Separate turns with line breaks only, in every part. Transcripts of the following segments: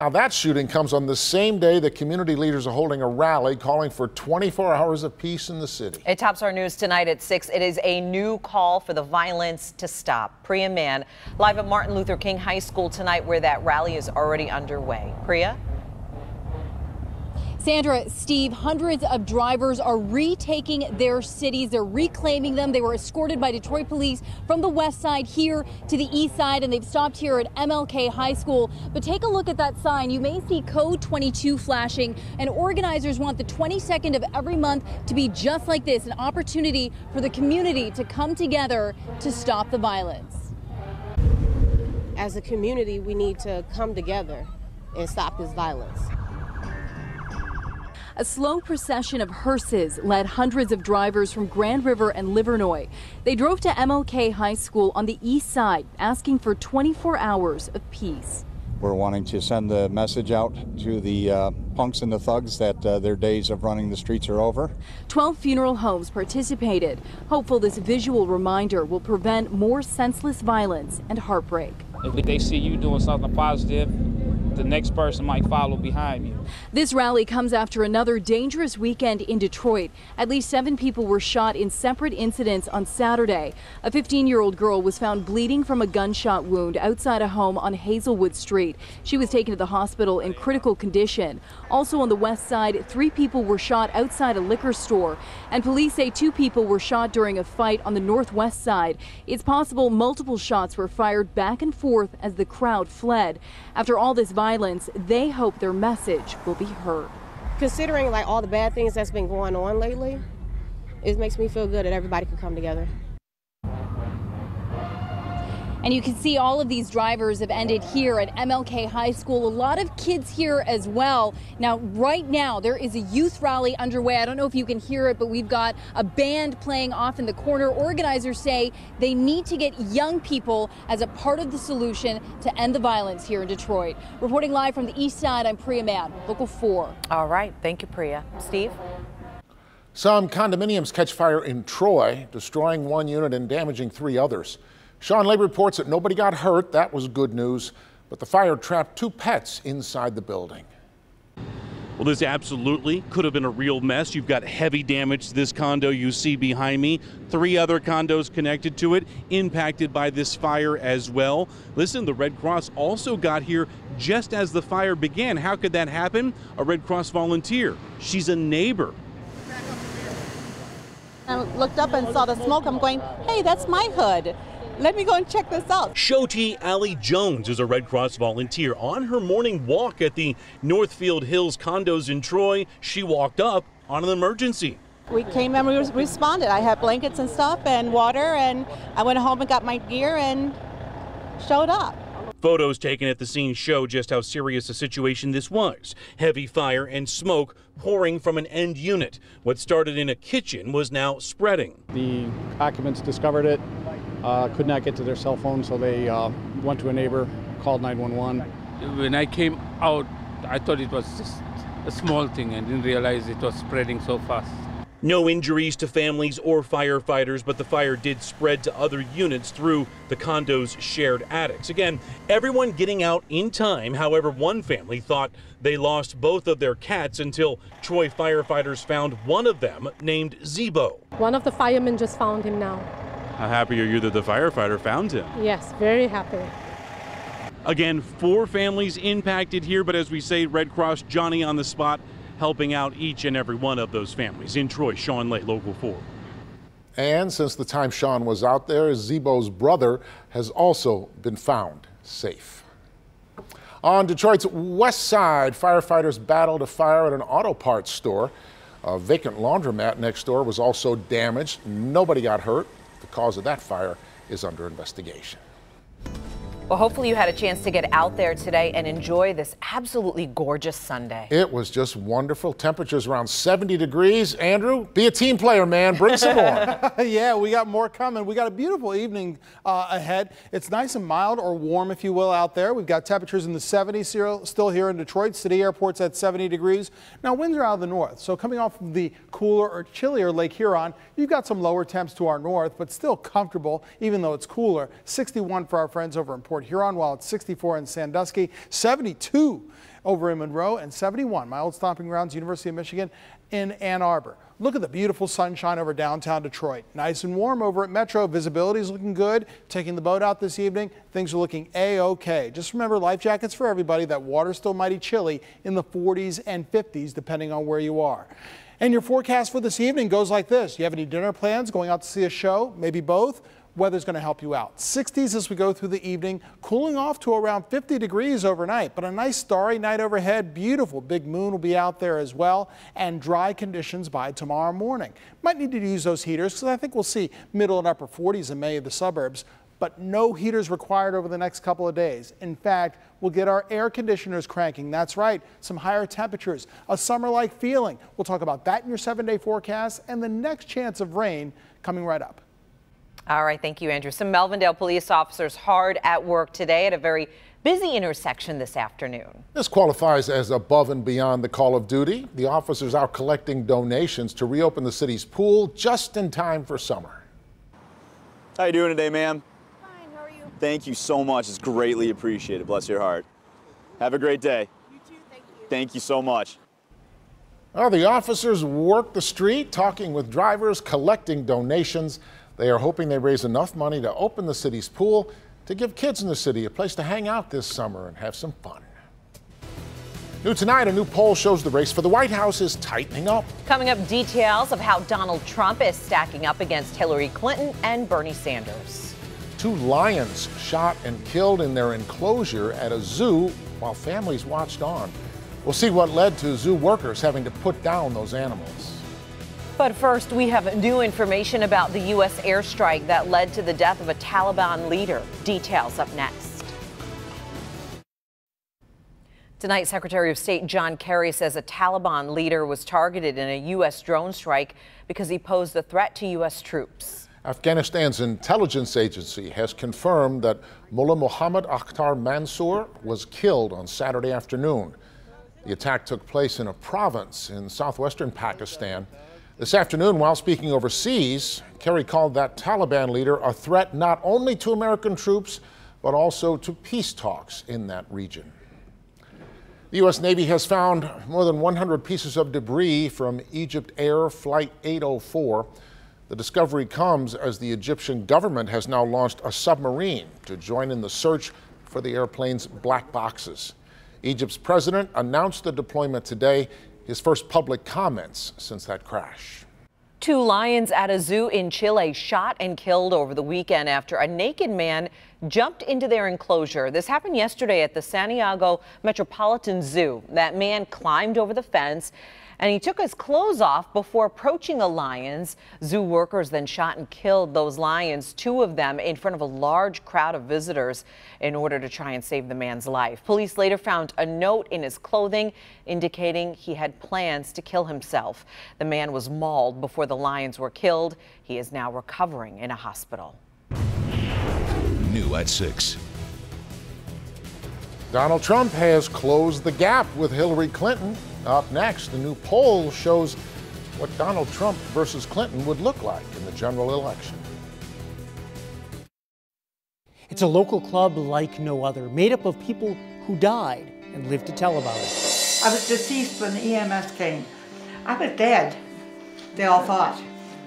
Now that shooting comes on the same day that community leaders are holding a rally calling for 24 hours of peace in the city.
It tops our news tonight at 6. It is a new call for the violence to stop. Priya Mann, live at Martin Luther King High School tonight, where that rally is already underway. Priya?
Sandra, Steve, hundreds of drivers are retaking their cities. They're reclaiming them. They were escorted by Detroit police from the west side here to the east side, and they've stopped here at MLK High School. But take a look at that sign. You may see code 22 flashing, and organizers want the 22nd of every month to be just like this, an opportunity for the community to come together to stop the violence.
As a community, we need to come together and stop this violence.
A slow procession of hearses led hundreds of drivers from Grand River and Livernois. They drove to MLK High School on the east side, asking for 24 hours of peace.
We're wanting to send the message out to the punks and the thugs that their days of running the streets are over. 12 funeral homes participated, hopeful this visual reminder will prevent more senseless violence and heartbreak.
If they see you doing something positive, the next person might follow behind you.
This rally comes after another dangerous weekend in Detroit. At least 7 people were shot in separate incidents on Saturday. A 15-year-old girl was found bleeding from a gunshot wound outside a home on Hazelwood Street. She was taken to the hospital in critical condition. Also on the west side, 3 people were shot outside a liquor store. And police say 2 people were shot during a fight on the northwest side. It's possible multiple shots were fired back and forth as the crowd fled. After all this violence, they hope their message will be heard.
Considering like all the bad things that's been going on lately, it makes me feel good that everybody can come together.
And you can see all of these drivers have ended here at MLK High School. A lot of kids here as well. Now, right now, there is a youth rally underway. I don't know if you can hear it, but we've got a band playing off in the corner. Organizers say they need to get young people as a part of the solution to end the violence here in Detroit. Reporting live from the east side, I'm Priya Mann, Local 4.
All right. Thank you, Priya. Steve?
Some condominiums catch fire in Troy, destroying 1 unit and damaging 3 others. Sean Lay reports that nobody got hurt. That was good news. But the fire trapped 2 pets inside the building.
Well, this absolutely could have been a real mess. You've got heavy damage to this condo you see behind me. 3 other condos connected to it impacted by this fire as well. Listen, the Red Cross also got here just as the fire began. How could that happen? A Red Cross volunteer. She's a neighbor.
I looked up and saw the smoke. I'm going, hey, that's my hood. Let me go and check this out.
Shoti Allie Jones is a Red Cross volunteer. On her morning walk at the Northfield Hills condos in Troy, she walked up on an emergency.
We came and we responded. I had blankets and stuff and water, and I went home and got my gear and showed up.
Photos taken at the scene show just how serious a situation this was. Heavy fire and smoke pouring from an end unit. What started in a kitchen was now spreading.
The occupants discovered it. Could not get to their cell phone, so they went to a neighbor, called 911.
When I came out, I thought it was just a small thing and didn't realize it was spreading so fast.
No injuries to families or firefighters, but the fire did spread to other units through the condo's shared attics. Again, everyone getting out in time. However, one family thought they lost both of their cats until Troy firefighters found one of them named Zebo.
One of the firemen just found him now.
How happy are you that the firefighter found him?
Yes, very happy.
Again, 4 families impacted here, but as we say, Red Cross Johnny on the spot, helping out each and every one of those families. In Troy, Sean Lay, Local 4.
And since the time Sean was out there, Zebo's brother has also been found safe. On Detroit's west side, firefighters battled a fire at an auto parts store. A vacant laundromat next door was also damaged. Nobody got hurt. The cause of that fire is under investigation.
Well, hopefully you had a chance to get out there today and enjoy this absolutely gorgeous Sunday.
It was just wonderful. Temperatures around 70 degrees. Andrew, be a team player, man. Bring some more.
Yeah, we got more coming. We got a beautiful evening ahead. It's nice and mild, or warm, if you will, out there. We've got temperatures in the 70s still here in Detroit. City Airport's at 70 degrees. Now, winds are out of the north, so coming off of the cooler or chillier Lake Huron, you've got some lower temps to our north, but still comfortable, even though it's cooler. 61 for our friends over in Port Huron, while it's 64 in Sandusky, 72 over in Monroe, and 71, my old stomping grounds, University of Michigan in Ann Arbor. Look at the beautiful sunshine over downtown Detroit. Nice and warm over at Metro. Visibility is looking good. Taking the boat out this evening, things are looking A-OK. Just remember, life jackets for everybody. That water's still mighty chilly in the 40s and 50s, depending on where you are. And your forecast for this evening goes like this. You have any dinner plans, going out to see a show, maybe both? Weather's going to help you out. 60s as we go through the evening, cooling off to around 50 degrees overnight, but a nice starry night overhead. Beautiful big moon will be out there as well, and dry conditions by tomorrow morning. Might need to use those heaters because I think we'll see middle and upper 40s in many of the suburbs, but no heaters required over the next couple of days. In fact, we'll get our air conditioners cranking. That's right, some higher temperatures, a summer-like feeling. We'll talk about that in your 7-day forecast and the next chance of rain coming right up.
All right, thank you, Andrew. Some Melvindale police officers hard at work today at a very busy intersection this afternoon.
This qualifies as above and beyond the call of duty. The officers out collecting donations to reopen the city's pool just in time for summer.
How you doing today, ma'am? Fine, how are you? Thank you so much. It's greatly appreciated. Bless your heart. Have a great day. You too, thank you. Thank you so much.
Well, the officers work the street, talking with drivers, collecting donations. They are hoping they raise enough money to open the city's pool to give kids in the city a place to hang out this summer and have some fun. New tonight, a new poll shows the race for the White House is tightening up.
Coming up, details of how Donald Trump is stacking up against Hillary Clinton and Bernie Sanders.
2 lions shot and killed in their enclosure at a zoo while families watched on. We'll see what led to zoo workers having to put down those animals.
But first, we have new information about the U.S. airstrike that led to the death of a Taliban leader. Details up next. Tonight, Secretary of State John Kerry says a Taliban leader was targeted in a U.S. drone strike because he posed a threat to U.S. troops.
Afghanistan's intelligence agency has confirmed that Mullah Muhammad Akhtar Mansour was killed on Saturday afternoon. The attack took place in a province in southwestern Pakistan. This afternoon, while speaking overseas, Kerry called that Taliban leader a threat not only to American troops, but also to peace talks in that region. The U.S. Navy has found more than 100 pieces of debris from Egypt Air Flight 804. The discovery comes as the Egyptian government has now launched a submarine to join in the search for the airplane's black boxes. Egypt's president announced the deployment today, his first public comments since that crash.
2 lions at a zoo in Chile shot and killed over the weekend after a naked man jumped into their enclosure. This happened yesterday at the Santiago Metropolitan Zoo. That man climbed over the fence and he took his clothes off before approaching the lions. Zoo workers then shot and killed those lions, 2 of them in front of a large crowd of visitors, in order to try and save the man's life. Police later found a note in his clothing indicating he had plans to kill himself. The man was mauled before the lions were killed. He is now recovering in a hospital.
New at 6.
Donald Trump has closed the gap with Hillary Clinton. Up next, a new poll shows what Donald Trump versus Clinton would look like in the general election.
It's a local club like no other, made up of people who died and lived to tell about it.
I was deceased when the EMS came. I was dead, they all thought,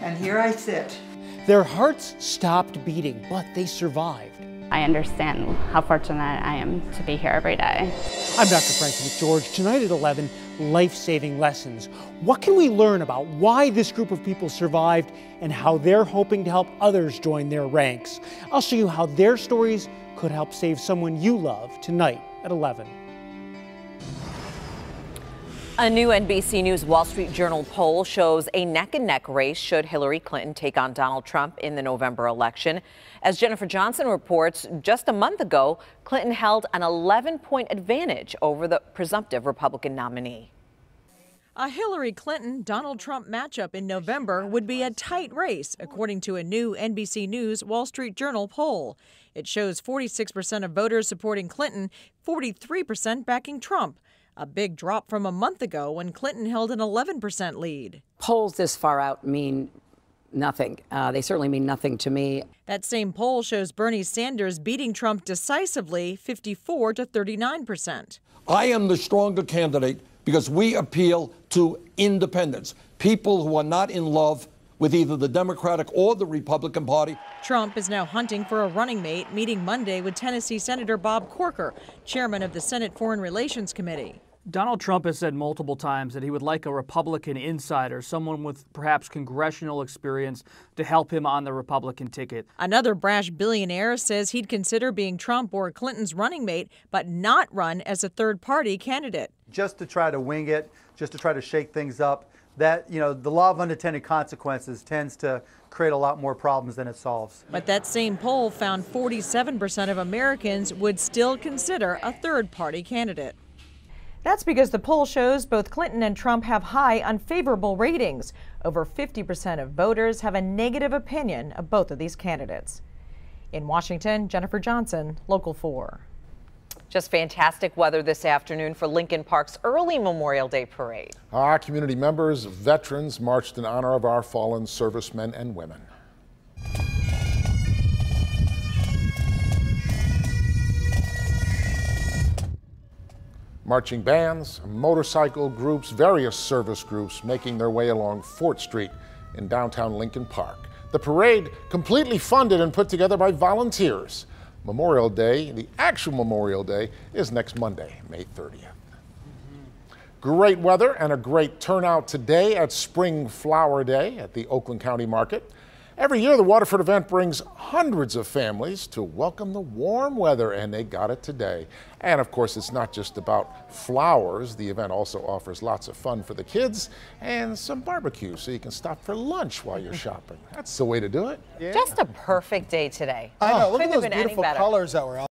and here I sit.
Their hearts stopped beating, but they survived.
I understand how fortunate I am to be here every day.
I'm Dr. Frank McGeorge. Tonight at 11, life-saving lessons. What can we learn about why this group of people survived and how they're hoping to help others join their ranks? I'll show you how their stories could help save someone you love tonight at 11.
A new NBC News Wall Street Journal poll shows a neck-and-neck race should Hillary Clinton take on Donald Trump in the November election. As Jennifer Johnson reports, just a month ago, Clinton held an 11-point advantage over the presumptive Republican nominee.
A Hillary Clinton-Donald Trump matchup in November would be a tight race, according to a new NBC News Wall Street Journal poll. It shows 46% of voters supporting Clinton, 43% backing Trump. A big drop from a month ago when Clinton held an 11% lead.
Polls this far out mean nothing. They certainly mean nothing to me.
That same poll shows Bernie Sanders beating Trump decisively, 54 to 39%.
I am the stronger candidate because we appeal to independents, people who are not in love with either the Democratic or the Republican Party.
Trump is now hunting for a running mate, meeting Monday with Tennessee Senator Bob Corker, chairman of the Senate Foreign Relations Committee.
Donald Trump has said multiple times that he would like a Republican insider, someone with perhaps congressional experience, to help him on the Republican ticket.
Another brash billionaire says he'd consider being Trump or Clinton's running mate, but not run as a third-party candidate.
Just to try to wing it, just to try to shake things up, that, the law of unintended consequences tends to create a lot more problems than it solves.
But that same poll found 47% of Americans would still consider a third-party candidate. That's because the poll shows both Clinton and Trump have high unfavorable ratings. Over 50% of voters have a negative opinion of both of these candidates. In Washington, Jennifer Johnson, Local 4.
Just fantastic weather this afternoon for Lincoln Park's early Memorial Day parade.
Our community members, veterans marched in honor of our fallen servicemen and women. Marching bands, motorcycle groups, various service groups making their way along Fort Street in downtown Lincoln Park. The parade completely funded and put together by volunteers. Memorial Day, the actual Memorial Day, is next Monday, May 30th. Great weather and a great turnout today at Spring Flower Day at the Oakland County Market. Every year, the Waterford event brings hundreds of families to welcome the warm weather, and they got it today. And of course, it's not just about flowers. The event also offers lots of fun for the kids and some barbecue, so you can stop for lunch while you're shopping. That's the way to do it.
Yeah. Just a perfect day today.
I know. Look
Couldn't
at those
have been any
beautiful
better.
colors that were out.